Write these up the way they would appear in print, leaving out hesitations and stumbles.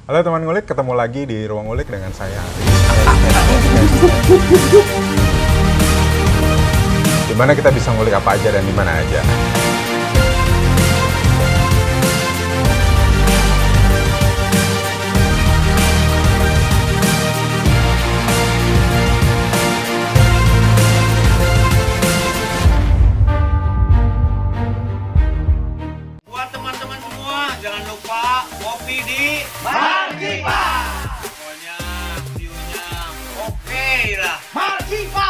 Halo teman ngulik, ketemu lagi di Ruang Ngulik dengan saya. Dimana kita bisa ngulik apa aja dan di mana aja. Buat teman-teman semua, jangan lupa kopi di Markipa. Pokoknya view-nya oke lah. Markipa.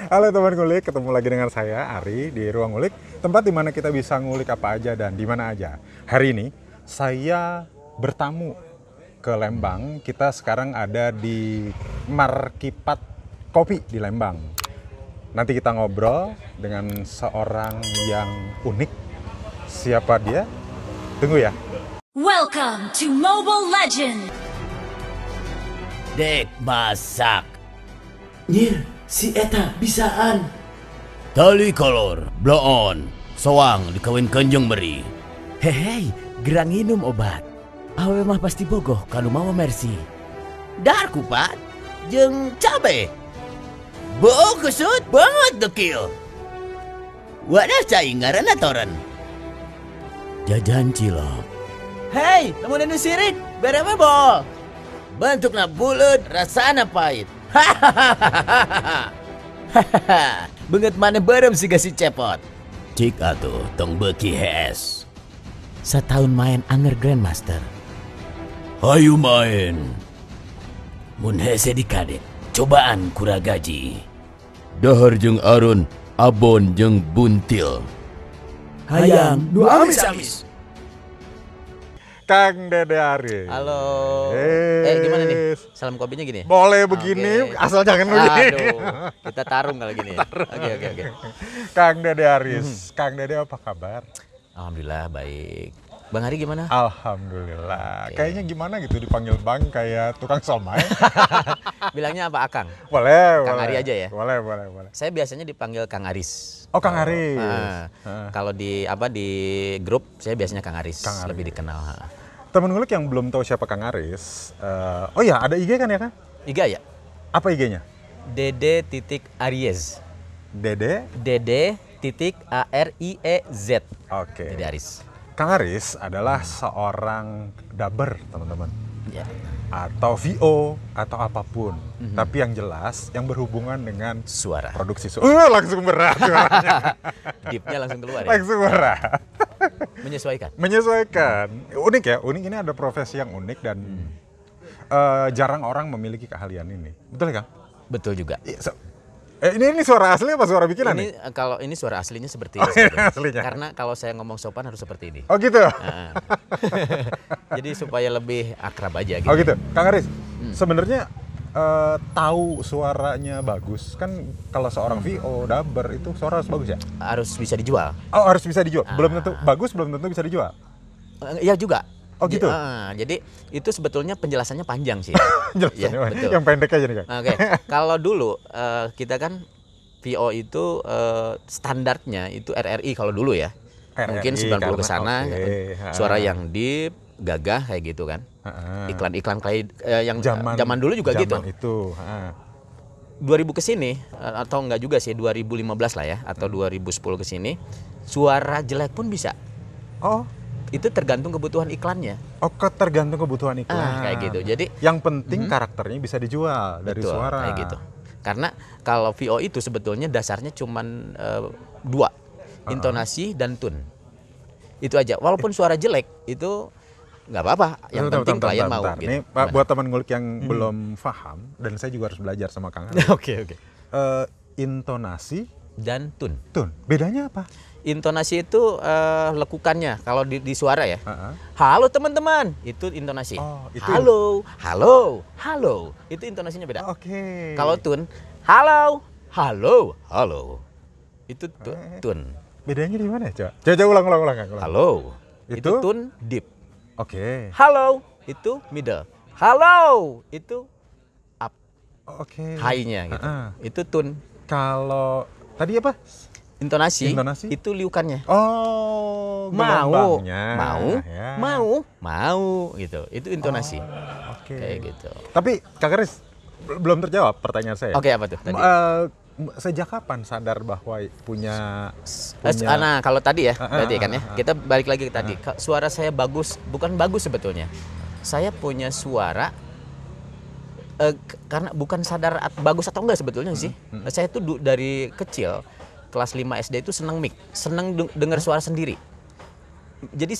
Halo teman ngulik, ketemu lagi dengan saya Ari di Ruang Ngulik, tempat di mana kita bisa ngulik apa aja dan di mana aja. Hari ini saya bertamu ke Lembang. Kita sekarang ada di Markipat Kopi di Lembang. Nanti kita ngobrol dengan seorang yang unik. Siapa dia? Tunggu ya. Welcome to Mobile Legend. Dek masak. Nyir, si Eta bisaan. Tali kolor, blow on, soang dikawin kenjong beri. Hei, gerang minum obat. Awe mah pasti bogoh kalau mau mercy. Dar kupat, jeng cabe. Boh kesut banget dekil. Wadah cai ngaran atoran. Jajan cilok. Hei, temunin sirik, berapa bol? Bentuknya bulat, rasanya pahit. Hahaha. Benget mana berem si gasi cepot. Cik atuh tong beki hes. Setahun main anger Grandmaster. Hayu main. Mun hese dikade, cobaan kura gaji. Dahar jeung Arun, Abon jeung Buntil. Hayang, nu amis-amis. Kang Dede Ari. Halo. Yes. Gimana nih? Salam kopinya gini? Boleh begini, Oke. asal jangan begini. Aduh, kita tarung kalau gini. Oke. Kang Dede Aris, Kang Dede apa kabar? Alhamdulillah baik. Bang Hari gimana? Alhamdulillah. Oke. Kayaknya gimana gitu dipanggil Bang kayak tukang somai. Bilangnya apa Akang? Boleh, Kang boleh. Ari aja ya? Boleh. Saya biasanya dipanggil Kang Aris. Oh, Kang Aris. Kalau di grup saya biasanya Kang Aris, Kang Aris. lebih dikenal. Temen ngulik yang belum tahu siapa Kang Aris. Oh ya, ada IG kan ya, Kang? Iga ya? Apa IG-nya? Dede.Aries. Dede. Dede.Ariez. Oke. Dede Aris. Kang Aris adalah seorang dubber, teman-teman. Ya. Atau VO atau apapun. Tapi yang jelas yang berhubungan dengan Suara. produksi suara. Langsung berat suaranya. Deepnya langsung keluar ya. Langsung berat. Menyesuaikan. Menyesuaikan. Unik ya, unik ini ada profesi yang unik dan jarang orang memiliki keahlian ini. Betul ya, Kang? Betul juga. Ini suara asli apa suara bikinan nih? Kalau ini suara aslinya seperti Oh, ini. iya, sebenarnya. aslinya. Karena kalau saya ngomong sopan harus seperti ini. Oh gitu? Nah. Jadi supaya lebih akrab aja gitu. Oh gitu? Kang Aris, sebenarnya tahu suaranya bagus kan kalau seorang VO, dubber itu suara harus bagus ya? Harus bisa dijual. Oh harus bisa dijual? Belum tentu bagus, belum tentu bisa dijual? Iya juga. Oh gitu? Jadi itu sebetulnya penjelasannya panjang sih. Jelasannya Iya, betul. yang pendek aja nih, Kang. Oke, kalau dulu kita kan VO itu standarnya itu RRI kalau dulu ya. Mungkin RRI 90 ke sana, oke. suara yang deep, gagah kayak gitu kan. Iklan-iklan kayak yang Zaman dulu juga gitu. Zaman itu. 2000 ke sini atau enggak juga sih 2015 lah ya atau 2010 ke sini suara jelek pun bisa. Oh, Itu tergantung kebutuhan iklannya. tergantung kebutuhan iklan. Kayak gitu. Jadi yang penting karakternya bisa dijual dari betul, suara. kayak gitu. Karena kalau VO itu sebetulnya dasarnya cuman dua, intonasi dan tune. Itu aja. Walaupun suara jelek itu nggak apa-apa. Yang penting klien mau. Gitu. Nih, Pak, buat teman ngulik yang belum paham dan saya juga harus belajar sama Kang Aris. Oke. Intonasi Dan tune. tune. Bedanya apa? Intonasi itu lekukannya kalau di suara ya. Heeh. Halo teman-teman, itu intonasi. Oh, itu halo. Itu intonasinya beda. Oke. Kalau tune, Halo, halo, halo. Itu tun. Bedanya di mana, Coba? Coba ulang. Halo. Itu Itu? tun deep. Oke. Halo, itu middle. Halo, itu Oke. high-nya gitu. Itu tun. Kalau tadi apa? Intonasi, Intonasi? itu liukannya. Oh, Mau, gelombangnya. Ya. mau gitu. Itu intonasi. Oke. Kayak gitu. Tapi Kak Kris belum terjawab pertanyaan saya. Oke, apa tuh tadi? Sejak kapan sadar bahwa punya Nah, kalau tadi ya, berarti kan ya. Kita balik lagi ke tadi. Suara saya bagus, bukan bagus sebetulnya. Saya punya suara karena bukan sadar bagus atau enggak sebetulnya sih. Saya tuh dari kecil kelas 5 SD itu seneng dengar suara sendiri. Jadi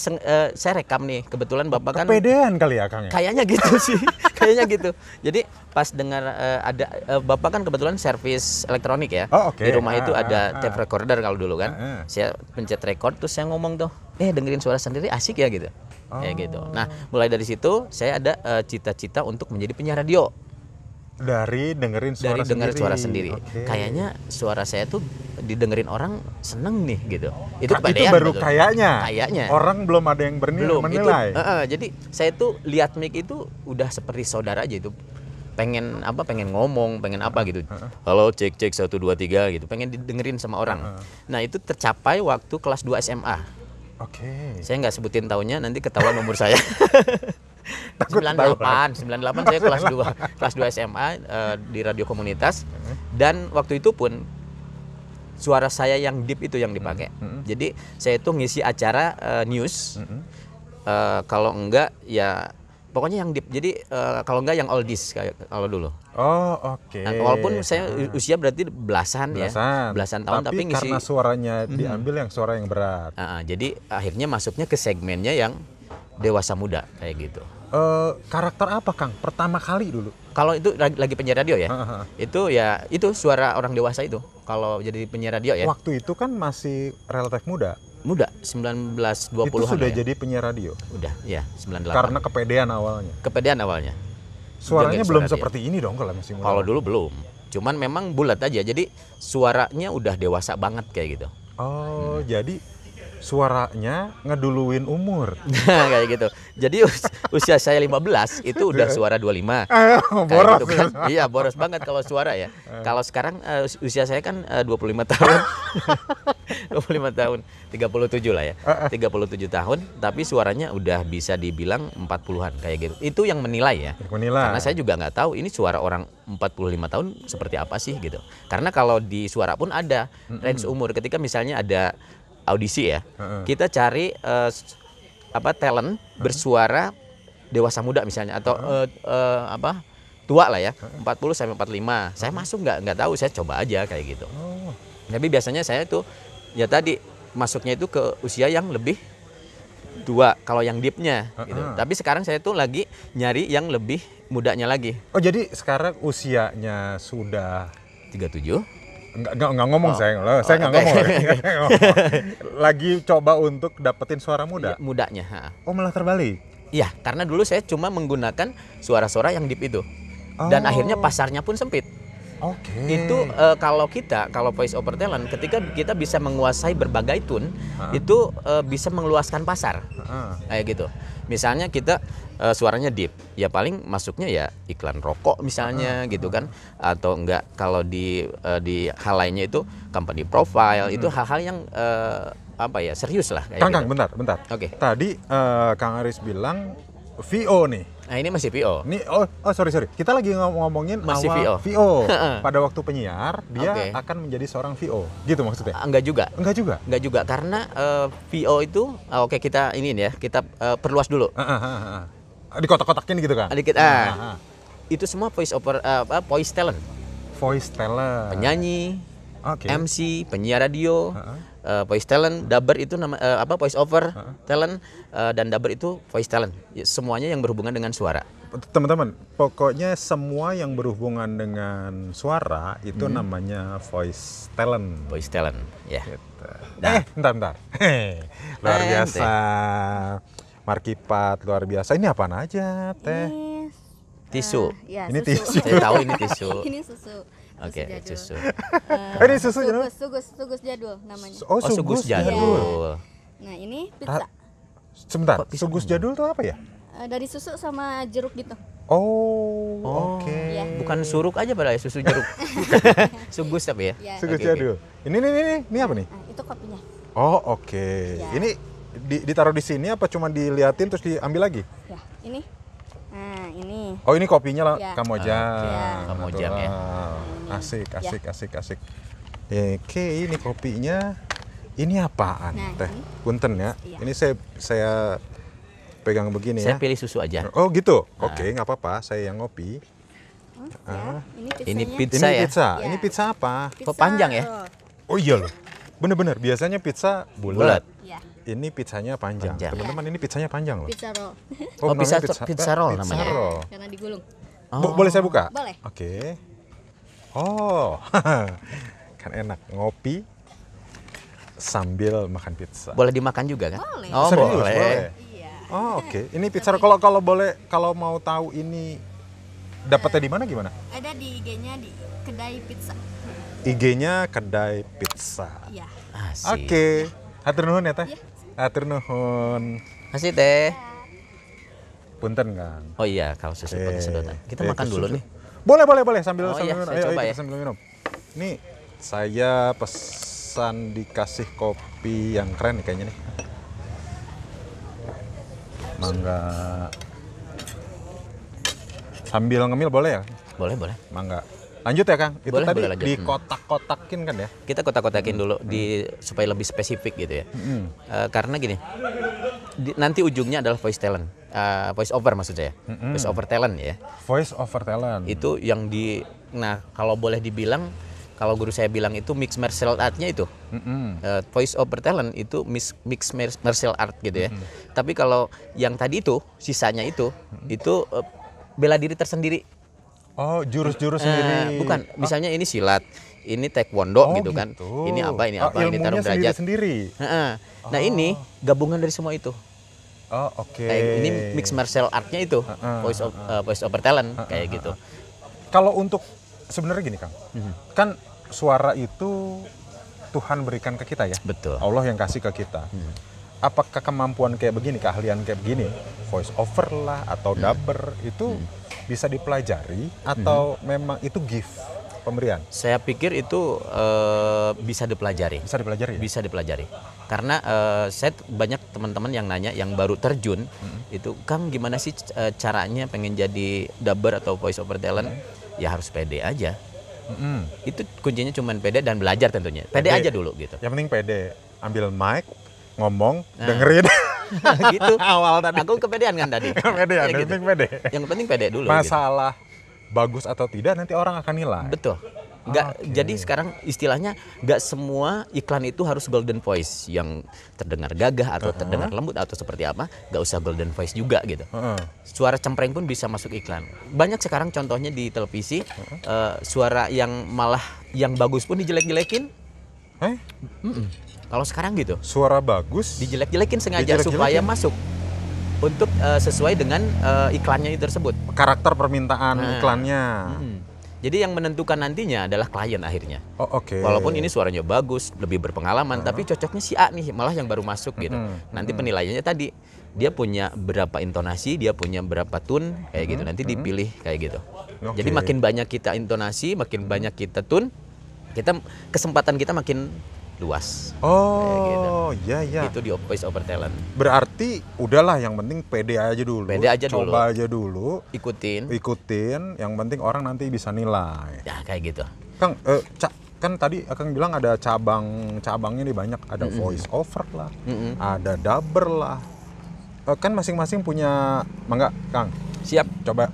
saya rekam nih, kebetulan Bapak kan kepedean kali ya, Kang ya? kayaknya gitu sih. Kayaknya gitu. Jadi pas dengar ada Bapak kan kebetulan servis elektronik ya. Oh, oke. Di rumah itu ada tape recorder kalau dulu kan. Saya pencet record terus saya ngomong tuh, dengerin suara sendiri asik ya gitu. Kayak gitu. Nah, mulai dari situ saya ada cita-cita untuk menjadi penyiar radio. Dari dengerin suara sendiri. Oke. Kayaknya suara saya tuh didengerin orang seneng nih gitu. Itu Itu kepedean baru betul. Kayaknya. Orang belum ada yang Belum menilai. itu. Jadi saya tuh lihat mic itu udah seperti saudara aja itu. Pengen ngomong, pengen apa gitu. Halo, cek 1 2 3 gitu. Pengen didengerin sama orang. Nah, itu tercapai waktu kelas 2 SMA. Oke. Saya nggak sebutin tahunnya, nanti ketahuan umur saya. Takut 98 saya kelas 2 SMA di radio komunitas, dan waktu itu pun suara saya yang deep itu yang dipakai. Jadi saya itu ngisi acara news. Kalau enggak ya pokoknya yang deep. Jadi kalau enggak yang oldies kayak kalau dulu. Oh, oke. Nah, walaupun saya usia berarti belasan tahun, tapi ngisi karena suaranya diambil yang suara yang berat. Jadi akhirnya masuknya ke segmennya yang dewasa muda kayak gitu. Karakter apa, Kang? Pertama kali dulu. Kalau itu lagi penyiar radio ya, itu suara orang dewasa itu. Kalau jadi penyiar radio ya. Waktu itu kan masih relatif muda. Muda, 1920-an. Itu sudah ya. jadi penyiar radio. Udah, ya 98. Karena kepedean awalnya. Kepedean awalnya. Suaranya Jaga belum suara seperti ini dong kalau masih muda. Kalau dulu belum. Cuman memang bulat aja. Jadi suaranya udah dewasa banget kayak gitu. Oh, jadi suaranya ngeduluin umur. Kayak gitu. Jadi usia saya 15 itu udah suara 25. Boros gitu kan. Iya, boros banget kalau suara ya. Kalau sekarang usia saya kan 25 tahun. 25 tahun, 37 lah ya. 37 tahun, tapi suaranya udah bisa dibilang 40-an kayak gitu. Itu yang menilai ya. Karena saya juga nggak tahu ini suara orang 45 tahun seperti apa sih gitu. Karena kalau di suara pun ada range umur. Ketika misalnya ada audisi ya, kita cari talent bersuara dewasa muda misalnya atau tua lah ya, 40 sampai 45. Saya masuk nggak tahu, saya coba aja kayak gitu. Tapi biasanya saya tuh ya tadi masuknya itu ke usia yang lebih tua kalau yang deepnya gitu. Tapi sekarang saya tuh lagi nyari yang lebih mudanya lagi. Oh, jadi sekarang usianya sudah 37? Enggak ngomong saya nggak ngomong. Lagi coba untuk dapetin suara muda. Mudanya. Oh, malah terbalik. Iya, karena dulu saya cuma menggunakan suara-suara yang deep itu. Dan akhirnya pasarnya pun sempit. Oke. Itu kalau voice over talent, ketika kita bisa menguasai berbagai tune, itu bisa mengeluaskan pasar. Kayak gitu. Misalnya kita suaranya deep, ya paling masuknya ya iklan rokok misalnya gitu kan, atau enggak kalau di hal lainnya itu company profile, itu hal-hal yang serius lah kayak Kang, gitu. bentar. Oke. Tadi Kang Aris bilang VO nih. Nah, ini masih VO. Ini sorry. Kita lagi ngomongin Masih awal VO. VO. Pada waktu penyiar dia Oke. akan menjadi seorang VO. Gitu maksudnya? Enggak juga. Enggak juga. Karena VO itu kita kita perluas dulu. Di kotak-kotakin gitu kan? Dikit. Itu semua voice over voice talent. Voice talent. Penyanyi, Oke. MC, penyiar radio, voice talent, dubber itu voice over talent, dan dubber itu voice talent. Semuanya yang berhubungan dengan suara. Teman-teman, pokoknya semua yang berhubungan dengan suara itu namanya voice talent. Voice talent, ya. Gitu. Nah. Bentar. Luar biasa. Markipat luar biasa. Ini apaan aja, Teh? Tisu. Ya, Ini susu. tisu. Saya tahu ini tisu. Ini susu. Oke, jadul. susu. Ini susu jadul? Sugus jadul namanya. Oh, Oh, sugus jadul. Nah, ini pizza. Sebentar, Kok bisa sugus jadul tuh apa ya? Dari susu sama jeruk gitu. Oh, oke. Iya. Bukan suruk aja pada ya, susu jeruk. Sugus tapi ya. Ya. Sugus Oke, jadul. Ini apa nih? Nah, itu kopinya. Oh, oke. Ya. Ini ditaruh di sini apa cuma diliatin terus diambil lagi? Ya, ini. Nah, ini. Oh, ini kopinya lah, Ya. Kamojang. Ya. Kamojang ya. Natural. Asik, Ya. asik. Oke, ini kopinya. Ini apaan, Nah, Teh? ini. Punten ya. Iya. Ini saya pegang begini Saya ya. pilih susu aja. Oh, gitu. Oke, nggak apa-apa. Saya yang ngopi. Ya, ini pizzanya. Ini Ini pizza ya. pizza. Ya. Ini pizza apa? Pizza Kok panjang ya? roll. Oh iya loh. Bener-bener. Biasanya pizza Bulat. bulat. Ya, Ini pizzanya panjang. Panjang. Teman-teman, ini pizzanya panjang loh. pizza roll. Oh, namanya pizza roll pizza namanya. roll. Karena digulung. Boleh saya buka? Boleh. Oke. Oh, kan enak ngopi sambil makan pizza. Boleh dimakan juga kan? Boleh. Oh, Serius, boleh. Iya. Oh, oke. Ini pizza roll. Kalau boleh, kalau mau tahu ini dapatnya di mana gimana? Ada di IG-nya di kedai pizza. IG-nya kedai pizza. Iya. Asik. Oke. Hatur nuhun ya, Teh. Iya. Hatur nuhun. Kasih teh. Punten, Kang. Oh iya, kalau susu pakai sedotan. Kita makan dulu nih. Boleh sambil Oh iya, minum. saya coba kita ya. sambil minum. Nih, saya pesan dikasih kopi yang keren nih kayaknya nih. Mangga. Sambil ngemil boleh ya? Boleh, boleh. Mangga. Lanjut ya, Kang. Itu Boleh, tadi boleh lanjut. dikotak-kotakin kan ya? Kita kotak-kotakin dulu supaya lebih spesifik gitu ya. Karena gini, nanti ujungnya adalah voice talent, voice over maksud saya, voice over talent ya. Voice over talent. Itu yang nah kalau boleh dibilang, kalau guru saya bilang itu mix martial artnya itu, voice over talent itu mix martial art gitu ya. Tapi kalau yang tadi itu, sisanya itu bela diri tersendiri. Oh, jurus-jurus sendiri. Bukan, misalnya ini silat, ini taekwondo gitu kan. gitu. Ini apa, ini Oh, apa, ini taruh ilmunya derajat. sendiri-sendiri. Heeh. Nah ini gabungan dari semua itu. Oh, oke. Ini mix martial artnya itu, voice over talent kayak gitu. Kalau untuk sebenarnya gini, Kang. Kan suara itu Tuhan berikan ke kita ya. Betul. Allah yang kasih ke kita. Apakah kemampuan kayak begini, keahlian kayak begini, voice over lah atau dubber itu bisa dipelajari atau memang itu gift pemberian? Saya pikir itu bisa dipelajari. Bisa dipelajari ya? Bisa dipelajari. Karena saya banyak teman-teman yang nanya, yang baru terjun, itu Kang gimana sih caranya pengen jadi dubber atau voice over talent? Ya harus pede aja. Itu kuncinya cuma pede dan belajar tentunya. Pede aja dulu gitu. Yang penting pede. Ambil mic, ngomong, dengerin. Gitu. Awal tadi. Aku kepedean kan tadi. Pede, Ya yang gitu. penting pede. Yang penting pede dulu. Gitu. Masalah bagus atau tidak nanti orang akan nilai. Betul. Jadi sekarang istilahnya nggak semua iklan itu harus golden voice yang terdengar gagah atau terdengar lembut atau seperti apa, nggak usah golden voice juga gitu. Suara cempreng pun bisa masuk iklan. Banyak sekarang contohnya di televisi suara yang malah yang bagus pun dijelek-jelekin. Kalau sekarang gitu, Suara bagus. dijelek-jelekin sengaja Dijelek-jelekin. supaya masuk untuk sesuai dengan iklannya itu tersebut. Karakter permintaan iklannya. Jadi yang menentukan nantinya adalah klien akhirnya. Oh, oke. Walaupun ini suaranya bagus, lebih berpengalaman, tapi cocoknya si A nih, malah yang baru masuk gitu. Nanti penilaiannya tadi dia punya berapa intonasi, dia punya berapa tune kayak gitu. Nanti dipilih kayak gitu. Oke. Jadi makin banyak kita intonasi, makin banyak kita tune, kesempatan kita makin luas. Oh, iya iya. Itu di voice over talent. Berarti udahlah yang penting pede aja dulu. Pede aja dulu. Coba aja dulu. Ikutin. Yang penting orang nanti bisa nilai. Ya kayak gitu. Kang, kan tadi Akang bilang ada cabangnya nih banyak. Ada voice over lah, ada dubber lah. Kan masing-masing punya, mangga Kang. Siap. Coba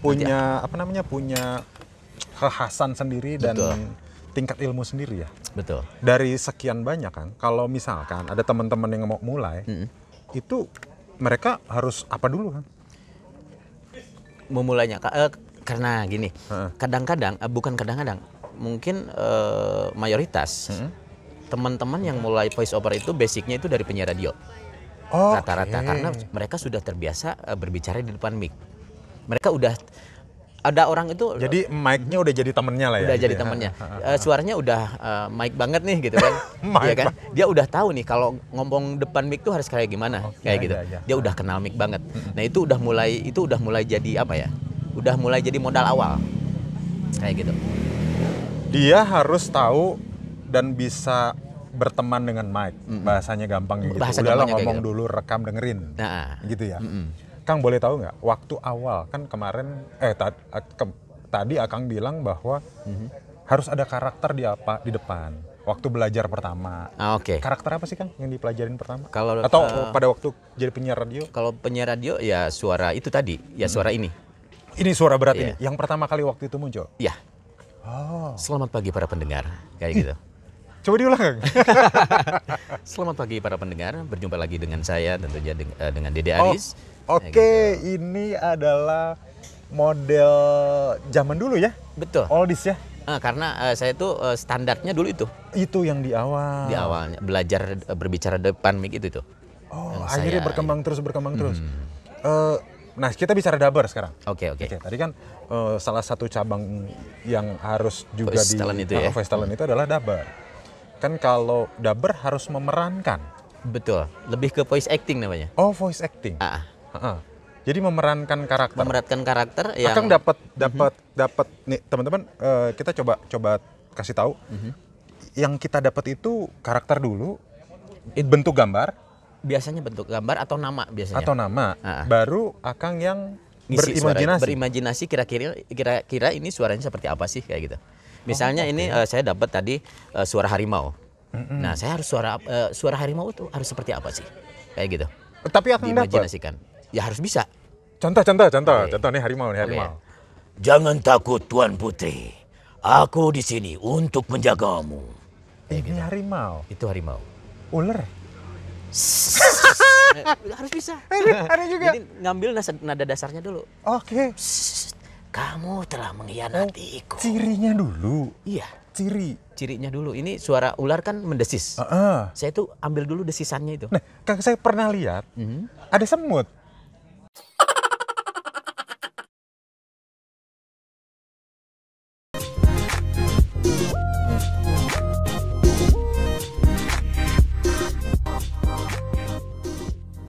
punya punya kekhasan sendiri dan Betul. tingkat ilmu sendiri ya. Betul. Dari sekian banyak kan, kalau misalkan ada teman-teman yang mau mulai, itu mereka harus apa dulu kan? Memulainya karena gini, kadang-kadang bukan kadang-kadang, mungkin mayoritas teman-teman yang mulai voice over itu basicnya itu dari penyiar radio. Rata-rata karena mereka sudah terbiasa berbicara di depan mic. Mereka udah Ada orang itu Jadi mic-nya udah jadi temennya lah ya. udah gitu jadi ya? temennya. Suaranya udah mic banget nih gitu kan. Mic Iya kan? Dia udah tahu nih kalau ngomong depan mic tuh harus kayak gimana, kayak gitu. iya. Dia udah kenal mic banget. Nah, itu udah mulai jadi apa ya? Udah mulai jadi modal awal. Kayak gitu. Dia harus tahu dan bisa berteman dengan mic. Bahasanya gampang gitu. Bahasa Udahlah gampangnya kayak ngomong gitu. dulu, rekam, dengerin. Nah, Gitu ya. Kang boleh tahu nggak waktu awal kan kemarin tadi Akang bilang bahwa harus ada karakter di depan waktu belajar pertama. oke. Karakter apa sih Kang yang dipelajarin pertama? Kalau Atau pada waktu jadi penyiar radio? kalau penyiar radio ya suara itu tadi, ya suara ini. Ini suara berat Iya. ini yang pertama kali waktu itu muncul. Ya. Oh. Selamat pagi para pendengar, kayak gitu. Coba diulang Kang. Selamat pagi para pendengar, berjumpa lagi dengan saya tentunya dengan Dede Aris. Oke, ini adalah model zaman dulu ya, Betul. oldies ya. Karena saya tuh standarnya dulu itu Itu yang di awal. di awalnya belajar berbicara depan mic itu tuh. Oh, Yang akhirnya saya- berkembang terus. Nah, kita bicara dubber sekarang. Oke. Oke, tadi kan salah satu cabang yang harus juga Voice talent itu ya? voice talent itu adalah dubber. Kan kalau dubber harus memerankan. Betul. Lebih ke voice acting namanya. Oh, voice acting. Heeh. Jadi memerankan karakter. Memeratkan karakter yang Akang dapat nih teman-teman, kita coba kasih tahu. Yang kita dapat itu karakter dulu, bentuk gambar biasanya bentuk gambar atau nama biasanya. atau nama. Ah. Baru Akang yang Ngisi suara, berimajinasi. berimajinasi kira-kira ini suaranya seperti apa sih kayak gitu. Misalnya ini saya dapat tadi suara harimau. Nah, saya harus suara harimau itu harus seperti apa sih? Kayak gitu. Tapi Akang dapat. Diimajinasikan. Ya harus bisa. Contoh Oke. nih harimau nih harimau. Jangan takut Tuan Putri. Aku di sini untuk menjagamu. Ini harimau. Itu harimau. Ular. Harus bisa. Ada juga. Jadi ngambil nada dasarnya dulu. Oke. Kamu telah mengkhianatiku. Cirinya dulu. Iya, cirinya dulu. Ini suara ular kan mendesis. Heeh. Saya tuh ambil dulu desisannya itu. Nah, Kang saya pernah lihat ada semut.